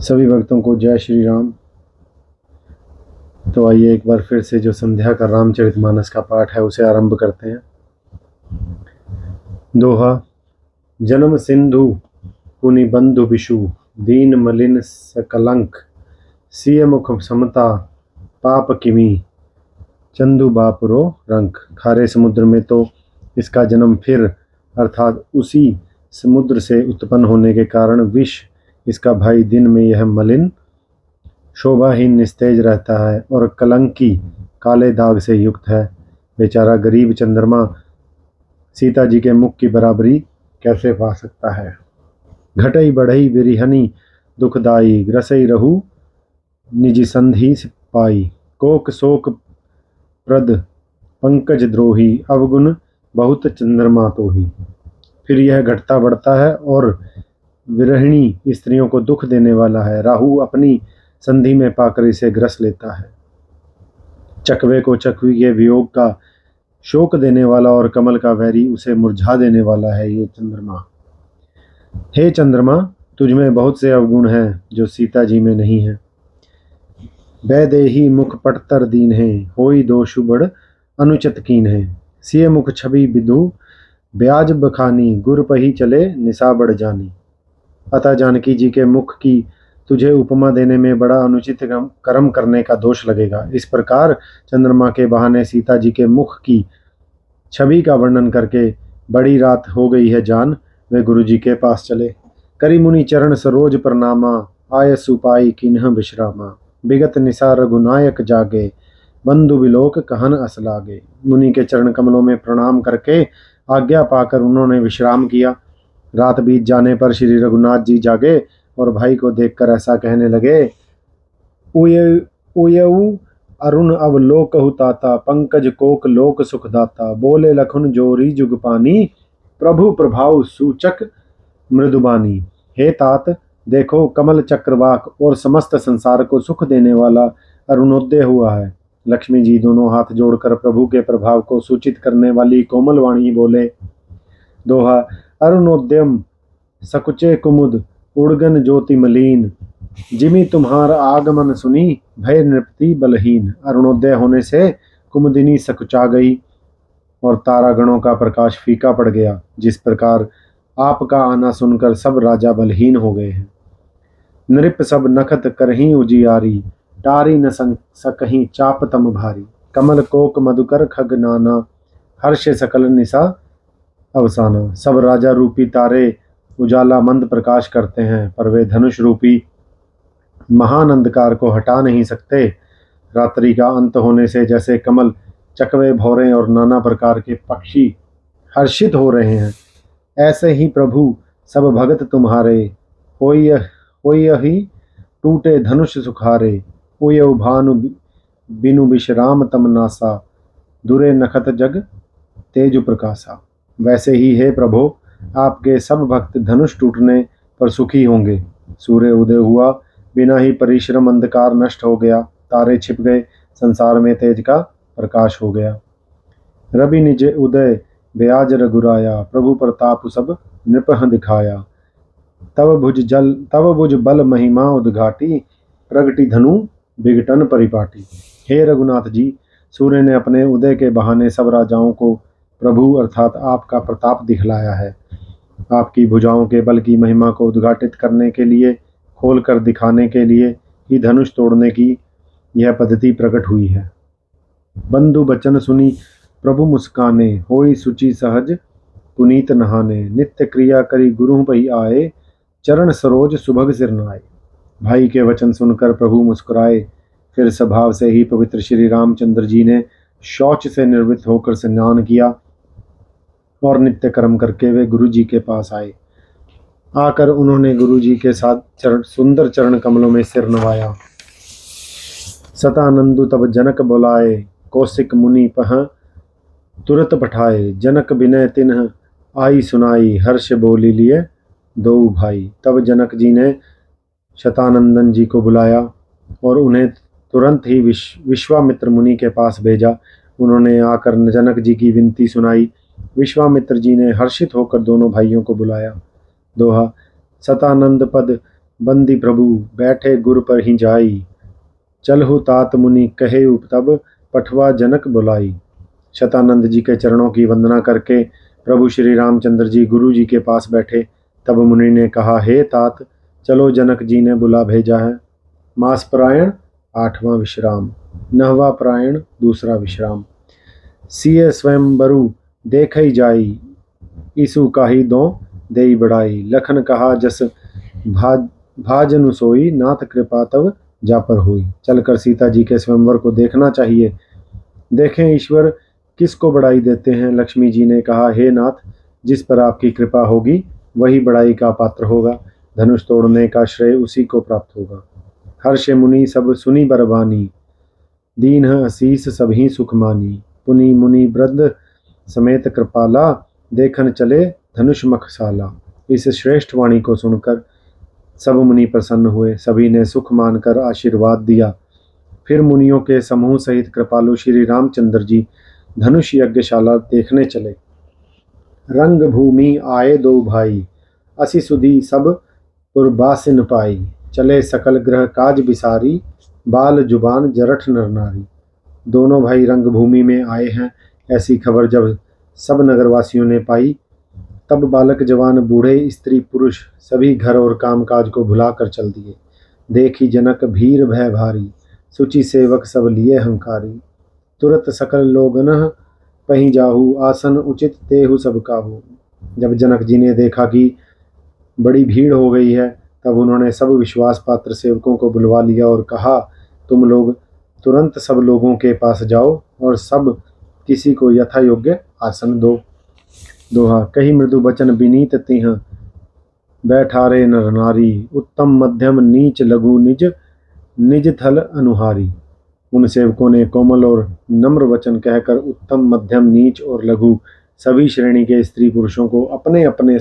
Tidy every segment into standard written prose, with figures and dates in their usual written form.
सभी भक्तों को जय श्री राम। तो आइए एक बार फिर से जो संध्या का रामचरितमानस का पाठ है उसे आरंभ करते हैं। दोहा। जन्म सिंधु पुनि बंधु विषु, दीन मलिन सकलंक, सिय मुख समता पाप किमी, चंदु बापुरो रंक। खारे समुद्र में तो इसका जन्म फिर अर्थात उसी समुद्र से उत्पन्न होने के कारण विष इसका भाई दिन में यह मलिन शोभाहीन निस्तेज रहता है और कलंकी काले दाग से युक्त है। बेचारा गरीब चंद्रमा सीता जी के मुख की बराबरी कैसे पा सकता है। घटई बढ़ई बिरिहनी दुखदाई, ग्रसई रहू निजी संधि पाई, कोक शोक प्रद पंकज द्रोही, अवगुण बहुत चंद्रमा तो ही। फिर यह घटता बढ़ता है और विरहिणी स्त्रियों को दुख देने वाला है। राहु अपनी संधि में पाकर इसे ग्रस लेता है। चकवे को चकवी के वियोग का शोक देने वाला और कमल का वैरी उसे मुरझा देने वाला है ये चंद्रमा। हे चंद्रमा, तुझमें बहुत से अवगुण हैं जो सीता जी में नहीं है। बैदेही मुख पटतर दीन है, होई दोषु बड़ अनुचित कीन है। सिय मुख छवि विदु ब्याज बखानी, गुर पही चले निशा बढ़ जानी। अतः जानकी जी के मुख की तुझे उपमा देने में बड़ा अनुचित कर्म करने का दोष लगेगा। इस प्रकार चंद्रमा के बहाने सीता जी के मुख की छवि का वर्णन करके बड़ी रात हो गई है जान, वे गुरु जी के पास चले। करी मुनि चरण सरोज प्रणामा, आय सुपाई किन्ह विश्रामा। विगत निशा रघुनायक जागे, बंधु विलोक कहन अस लागे। मुनि के चरण कमलों में प्रणाम करके आज्ञा पाकर उन्होंने विश्राम किया। रात बीत जाने पर श्री रघुनाथ जी जागे और भाई को देखकर ऐसा कहने लगे। उयऊ अरुण अवलोकहु ताता, पंकज कोक लोक सुखदाता। बोले लखुन जोरी जुग पानी, प्रभु प्रभाव सूचक मृदुबानी। हे तात, देखो कमल चक्रवाक और समस्त संसार को सुख देने वाला अरुणोदय हुआ है। लक्ष्मी जी दोनों हाथ जोड़कर प्रभु के प्रभाव को सूचित करने वाली कोमल वाणी बोले। दोहा। अरुणोदयम सकुचे कुमुद, उड़गन ज्योति मलीन, जिमी तुम्हार आगमन सुनी, भय नृपति बलहीन। अरुणोदय होने से कुमुदिनी सकुचा गई और तारागणों का प्रकाश फीका पड़ गया। जिस प्रकार आपका आना सुनकर सब राजा बलहीन हो गए हैं। नृप सब नखत करहीं उजियारी, टारी न सकहीं चाप तम भारी। कमल कोक मधुकर खग नाना, हर्ष सकल निशा अवसाना। सब राजा रूपी तारे उजाला मंद प्रकाश करते हैं, पर वे धनुष रूपी महान अंधकार को हटा नहीं सकते। रात्रि का अंत होने से जैसे कमल, चकवे, भौरे और नाना प्रकार के पक्षी हर्षित हो रहे हैं, ऐसे ही प्रभु सब भगत तुम्हारे होय ही टूटे धनुष सुखारे। उयऊ भानु बिनु विश्राम तम नासा, दुरे नखत जग तेजु प्रकाशा। वैसे ही हे प्रभु, आपके सब भक्त धनुष टूटने पर सुखी होंगे। सूर्य उदय हुआ, बिना ही परिश्रम अंधकार नष्ट हो गया, तारे छिप गए, संसार में तेज का प्रकाश हो गया। रवि निज उदय ब्याज रघुराया, प्रभु प्रताप सब नृपह दिखाया। तब भुज बल महिमा उद्घाटी, प्रगति धनु विघटन परिपाटी। हे रघुनाथ जी, सूर्य ने अपने उदय के बहाने सब राजाओं को प्रभु अर्थात आपका प्रताप दिखलाया है। आपकी भुजाओं के बल की महिमा को उद्घाटित करने के लिए, खोलकर दिखाने के लिए ही धनुष तोड़ने की यह पद्धति प्रकट हुई है। बंधु बचन सुनी प्रभु मुस्काने, होई सुचि सहज पुनीत नहाने। नित्य क्रिया करी गुरु पही आए, चरण सरोज सुभग सिर नाए। भाई के वचन सुनकर प्रभु मुस्कुराए। फिर स्वभाव से ही पवित्र श्री रामचंद्र जी ने शौच से निवृत्त होकर स्नान किया और नित्य कर्म करके वे गुरु जी के पास आए। आकर उन्होंने गुरु जी के साथ सुंदर चरण कमलों में सिर नवाया। सतानंदु तब जनक बुलाए, कौशिक मुनि पह तुरत पठाए। जनक बिनय तिन्ह आई सुनाई, हर्ष बोली लिए दो भाई। तब जनक जी ने शतानंदन जी को बुलाया और उन्हें तुरंत ही विश्वामित्र मुनि के पास भेजा। उन्होंने आकर जनक जी की विनती सुनाई। विश्वामित्र जी ने हर्षित होकर दोनों भाइयों को बुलाया। दोहा। सतानंद पद बंदी प्रभु बैठे गुर पर ही जाई। चलहु तात मुनि कहे तब पठवा जनक बुलाई। शतानंद जी के चरणों की वंदना करके प्रभु श्री रामचंद्र जी गुरु जी के पास बैठे। तब मुनि ने कहा, हे तात, चलो, जनक जी ने बुला भेजा है। मास परायण 8वां विश्राम, 9वां परायण 2रा विश्राम। सिय स्वयंबरु देखई जाई, ईसु काही दो देई बढ़ाई। लखन कहा जस भाजनु सोई, नाथ कृपा तब जा पर हुई। चलकर सीता जी के स्वयंवर को देखना चाहिए, देखें ईश्वर किसको बढ़ाई देते हैं। लक्ष्मी जी ने कहा, हे नाथ, जिस पर आपकी कृपा होगी वही बढ़ाई का पात्र होगा। धनुष तोड़ने का श्रेय उसी को प्राप्त होगा। हर्ष मुनि सब सुनी बरबानी, दीन असीस सभी सुख मानी। पुनि मुनि वृद्ध समेत कृपाला, देखन चले धनुष मखसाला। इस श्रेष्ठ वाणी को सुनकर सब मुनि प्रसन्न हुए। सभी ने सुख मानकर आशीर्वाद दिया। फिर मुनियों के समूह सहित कृपालु श्री रामचंद्र जी धनुष यज्ञशाला देखने चले। रंग भूमि आए दो भाई, असी सुधी सब पुरबासिन पाई। चले सकल ग्रह काज बिसारी, बाल जुबान जरठ नर नारी। दोनों भाई रंग भूमि में आए हैं, ऐसी खबर जब सब नगरवासियों ने पाई, तब बालक जवान बूढ़े स्त्री पुरुष सभी घर और कामकाज को भुलाकर चल दिए। देखी जनक भीर भय भारी, सुचि सेवक सब लिए हंकारी। तुरत सकल लोगन पही जाहू, आसन उचित तेहु सब काहू। जब जनक जी ने देखा कि बड़ी भीड़ हो गई है, तब उन्होंने सब विश्वास पात्र सेवकों को बुलवा लिया और कहा, तुम लोग तुरंत सब लोगों के पास जाओ और सब किसी को यथा योग्य आसन दो। दोहा, कही मृदु वचन विनीत तिह, बैठारे नर नारी। उत्तम मध्यम नीच लघु, निज निज थल अनुहारी। उन सेवकों ने कोमल और नम्र वचन कहकर उत्तम, मध्यम, नीच और लघु सभी श्रेणी के स्त्री पुरुषों को अपने अपने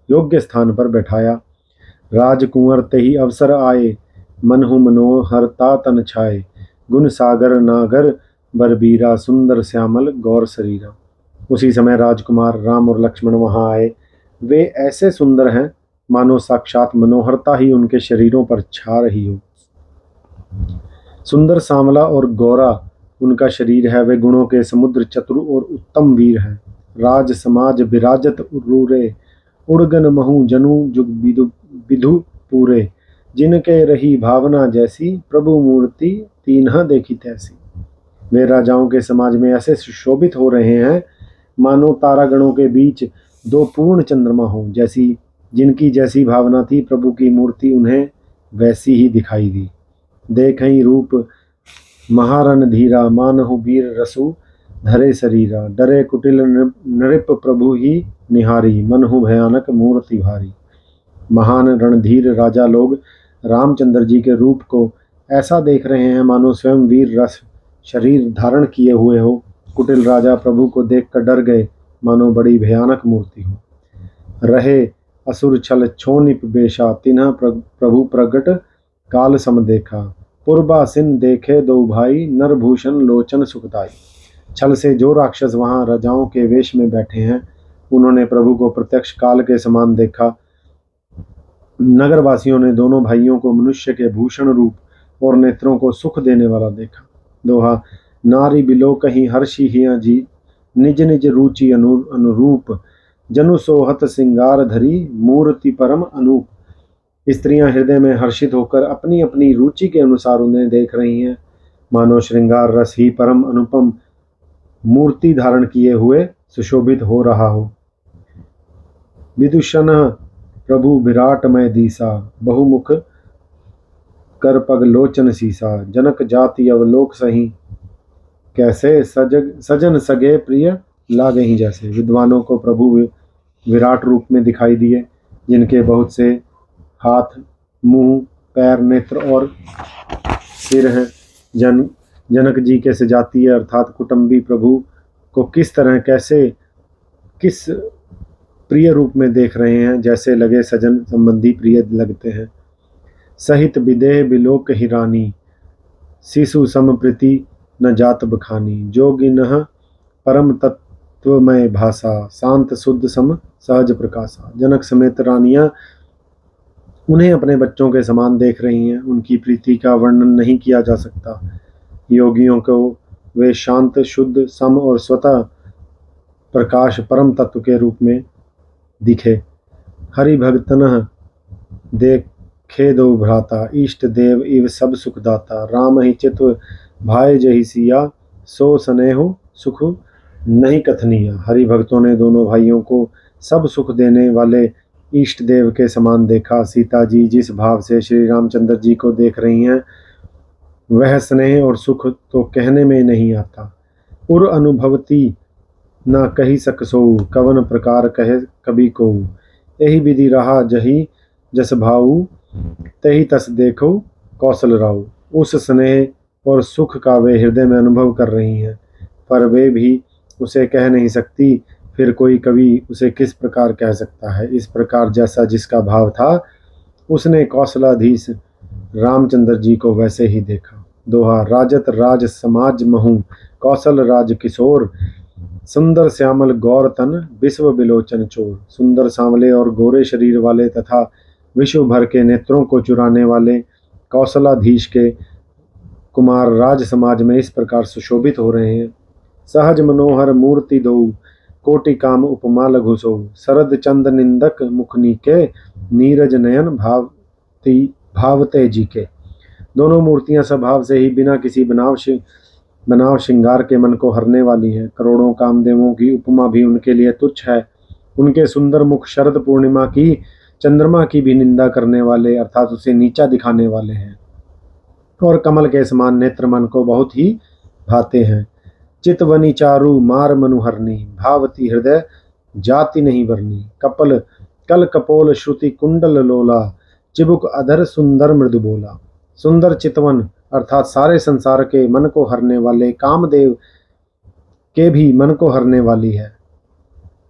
योग्य स्थान पर बैठाया। राजकुंवर तेहि अवसर आए, मनहु मनोहरता तन छाए। गुण सागर नागर बरबीरा, सुंदर श्यामल गौर शरीरा। उसी समय राजकुमार राम और लक्ष्मण वहां आए। वे ऐसे सुंदर हैं मानो साक्षात मनोहरता ही उनके शरीरों पर छा रही हो। सुंदर सांवला और गोरा उनका शरीर है। वे गुणों के समुद्र, चतुर और उत्तम वीर हैं। राज समाज विराजत उरूरे, उड़गन महु जनु जुग विधु पूरे। जिनके रही भावना जैसी, प्रभु मूर्ति तीन्हा देखी तैसी। वे राजाओं के समाज में ऐसे सुशोभित हो रहे हैं मानो तारागणों के बीच दो पूर्ण चंद्रमा हों। जिनकी जैसी भावना थी, प्रभु की मूर्ति उन्हें वैसी ही दिखाई दी। देखई रूप महारन धीरा, मानहु वीर रसु धरे शरीरा। डरे कुटिल नृप प्रभु ही निहारी, मनहु भयानक मूर्ति भारी। महान रणधीर राजा लोग रामचंद्र जी के रूप को ऐसा देख रहे हैं मानो स्वयं वीर रस शरीर धारण किए हुए हो। कुटिल राजा प्रभु को देखकर डर गए, मानो बड़ी भयानक मूर्ति हो। रहे असुर छल छोनिप बेशा, तिन्ह प्रभु प्रगट काल सम देखा। पूर्वासिन देखे दो भाई, नरभूषण लोचन सुखदाई। छल से जो राक्षस वहां राजाओं के वेश में बैठे हैं, उन्होंने प्रभु को प्रत्यक्ष काल के समान देखा। नगरवासियों ने दोनों भाइयों को मनुष्य के भूषण रूप और नेत्रों को सुख देने वाला देखा। दोहा, नारी बिलो कहीं हर्षि हिया जी, निज निज रुचि अनुरूप। जनु सोहत सिंगार धरी, मूर्ति परम अनूप। स्त्रियां हृदय में हर्षित होकर अपनी अपनी रुचि के अनुसार उन्हें देख रही हैं, मानो श्रृंगार रस ही परम अनुपम मूर्ति धारण किए हुए सुशोभित हो रहा हो। विदुषण प्रभु विराटमय दीसा, बहुमुख कर पग लोचन सीसा। जनक जाति अवलोक सही, कैसे सजन सगे प्रिय लागे ही जैसे। विद्वानों को प्रभु विराट रूप में दिखाई दिए, जिनके बहुत से हाथ, मुंह, पैर, नेत्र और सिर हैं। जनक जी के सजातीय अर्थात कुटुंबी प्रभु को किस प्रिय रूप में देख रहे हैं, जैसे लगे सजन संबंधी प्रिय लगते हैं। सहित विदेह बिलोक हिरानी, शिशु समप्रीति न जात बखानी। जोगिनः परम तत्वमय भाषा, शांत शुद्ध सम सहज प्रकाशा। जनक समेत रानियां उन्हें अपने बच्चों के समान देख रही हैं। उनकी प्रीति का वर्णन नहीं किया जा सकता। योगियों को वे शांत, शुद्ध, सम और स्वतः प्रकाश परम तत्व के रूप में दिखे। हरि भगतन देखे दो भ्राता, इष्ट देव इव सब सुखदाता। राम ही चित्व भाई जही सिया, सो स्नेह सुख नहीं कथनिया। हरि भक्तों ने दोनों भाइयों को सब सुख देने वाले इष्ट देव के समान देखा। सीता जी जिस भाव से श्री रामचंद्र जी को देख रही हैं, वह स्नेह और सुख तो कहने में नहीं आता। उर अनुभवती ना कही सकसो, कवन प्रकार कहे कभी को। यही विधि रहा जही जस भाऊ, तही तस देखो कौशल राव। उस स्नेह और सुख का वे हृदय में अनुभव कर रही हैं, पर वे भी उसे कह नहीं सकती। फिर कोई कवि उसे किस प्रकार कह सकता है। इस प्रकार जैसा जिसका भाव था, उसने कौशलाधीश रामचंद्र जी को वैसे ही देखा। दोहा। राजत राज समाज महु, कौशल राज किशोर। सुंदर श्यामल गौर तन, विश्व बिलोचन चोर। सुंदर सांवले और गोरे शरीर वाले तथा विश्व भर के नेत्रों को चुराने वाले कौशलाधीश के कुमार राज समाज में इस प्रकार सुशोभित हो रहे हैं। सहज मनोहर मूर्ति दो, कोटि काम उपमा लघु सो। शरद चंद निंदक मुखनी के, नीरज नयन भावते जी के। दोनों मूर्तियां स्वभाव से ही बिना किसी बनाव श्रृंगार के मन को हरने वाली हैं। करोड़ों कामदेवों की उपमा भी उनके लिए तुच्छ है। उनके सुंदर मुख शरद पूर्णिमा की चंद्रमा की भी निंदा करने वाले, अर्थात उसे नीचा दिखाने वाले हैं। और कमल के समान नेत्र मन को बहुत ही भाते हैं। चितवनी चारु मार मनुहरनी, भावती हृदय जाति नहीं बरनी। कपल कल कपोल श्रुति कुंडल लोला, चिबुक अधर सुंदर मृदु बोला। सुंदर चितवन अर्थात सारे संसार के मन को हरने वाले कामदेव के भी मन को हरने वाली है।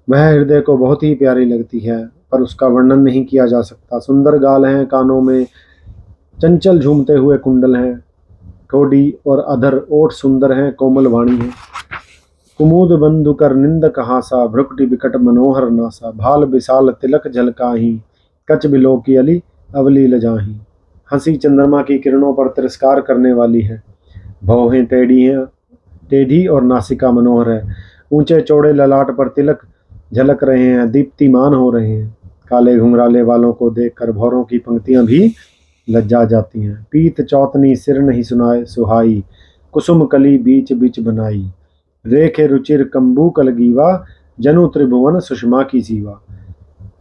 वह हृदय को बहुत ही प्यारी लगती है, पर उसका वर्णन नहीं किया जा सकता। सुंदर गाल हैं, कानों में चंचल झूमते हुए कुंडल हैं, ठोडी और अधर ओठ सुंदर हैं, कोमल वाणी है। कुमुद बंधु कर निंदक हासा, भ्रुकुटि विकट मनोहर नासा। भाल विशाल तिलक झलकाही, कच बिलो की अली अवली लजाही। हंसी चंद्रमा की किरणों पर तिरस्कार करने वाली है। भौहें टेढ़ी और नासिका मनोहर है। ऊंचे चौड़े ललाट पर तिलक झलक रहे हैं, दीप्तिमान हो रहे हैं। काले घुंघराले वालों को देखकर भौरों की पंक्तियां भी लज्जा जाती हैं। पीत चौतनी सिर नहीं सुनाए सुहाई, कुसुम कली बीच बीच बनाई। रेखे रुचिर कंबू कलगीवा, जनु त्रिभुवन सुषमा की जीवा।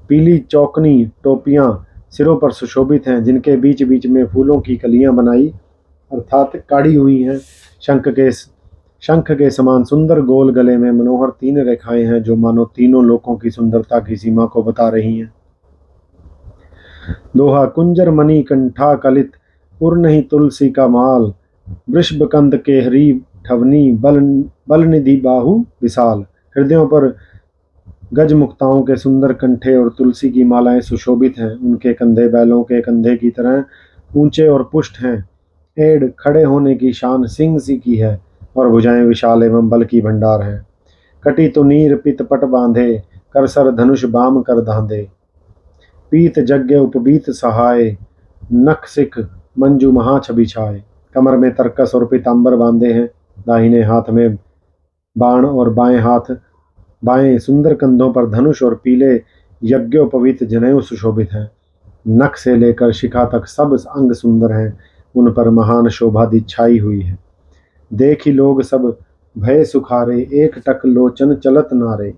पीली चौकनी टोपियां सिरों पर सुशोभित हैं, जिनके बीच बीच में फूलों की कलियां बनाई अर्थात काढ़ी हुई हैं। शंख के समान सुंदर गोल गले में मनोहर 3 रेखाएं हैं, जो मानो तीनों लोकों की सुंदरता की सीमा को बता रही हैं। दोहा। कुंजर मणि कंठा कलित, उर नहीं तुलसी का माल। वृषभकंद केहरी ठवनी, बल निधि बाहु विशाल। हृदयों पर गज मुक्ताओं के सुंदर कंठे और तुलसी की मालाएं सुशोभित हैं। उनके कंधे बैलों के कंधे की तरह ऊंचे और पुष्ट हैं। एड़ खड़े होने की शान सिंह सी की है, और भुजाएं विशाल एवं बल की भंडार हैं। कटी तो नीर पितपट बांधे, कर सर धनुष बाम कर धांधे। पीत यज्ञ उपबीत सहाय, नख सिख मंजू महा छवि छाए। कमर में तरकस और पीतांबर बांधे हैं। दाहिने हाथ में बाण और बाएं सुंदर कंधों पर धनुष और पीले यज्ञोपवीत जनेऊ सुशोभित हैं। नख से लेकर शिखा तक सब अंग सुंदर हैं। उन पर महान शोभादि छाई हुई है। देखी लोग सब भय सुखारे, एक टक लोचन चलत नारे।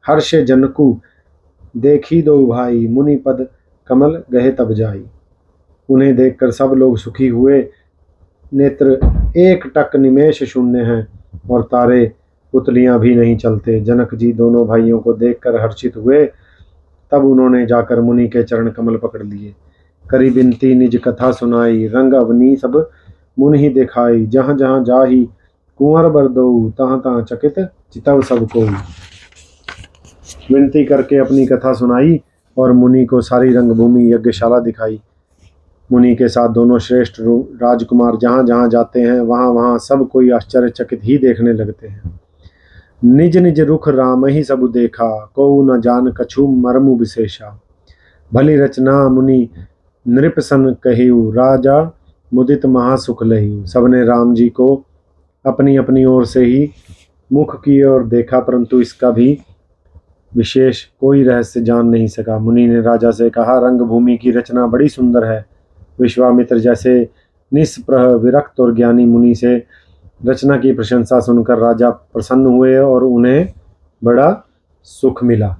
हर्ष जनकु देखी दो भाई, मुनि पद कमल गहे तब जाई। उन्हें देखकर सब लोग सुखी हुए। नेत्र एक टक निमेष शून्य हैं, और तारे पुतलियां भी नहीं चलते। जनक जी दोनों भाइयों को देखकर हर्षित हुए। तब उन्होंने जाकर मुनि के चरण कमल पकड़ लिए। करी बिनती निज कथा सुनाई, रंग अवनी सब मुनि ही दिखाई। जहाँ जहाँ जाही कुंवर बर दो, तहाँ तहाँ चकित चितव सब को। विनती करके अपनी कथा सुनाई और मुनि को सारी रंगभूमि यज्ञशाला दिखाई। मुनि के साथ दोनों श्रेष्ठ राजकुमार जहाँ जहाँ जाते हैं, वहाँ वहाँ सब कोई आश्चर्यचकित ही देखने लगते हैं। निज निज रुख राम ही सब देखा, को न जान कछु मर्मु विशेषा। भली रचना मुनि नृप सन कहियु, राजा मुदित महासुख लहियु। सबने राम जी को अपनी अपनी ओर से ही मुख की ओर देखा, परंतु इसका भी विशेष कोई रहस्य जान नहीं सका। मुनि ने राजा से कहा, रंगभूमि की रचना बड़ी सुंदर है। विश्वामित्र जैसे निष्प्रह विरक्त और ज्ञानी मुनि से रचना की प्रशंसा सुनकर राजा प्रसन्न हुए और उन्हें बड़ा सुख मिला।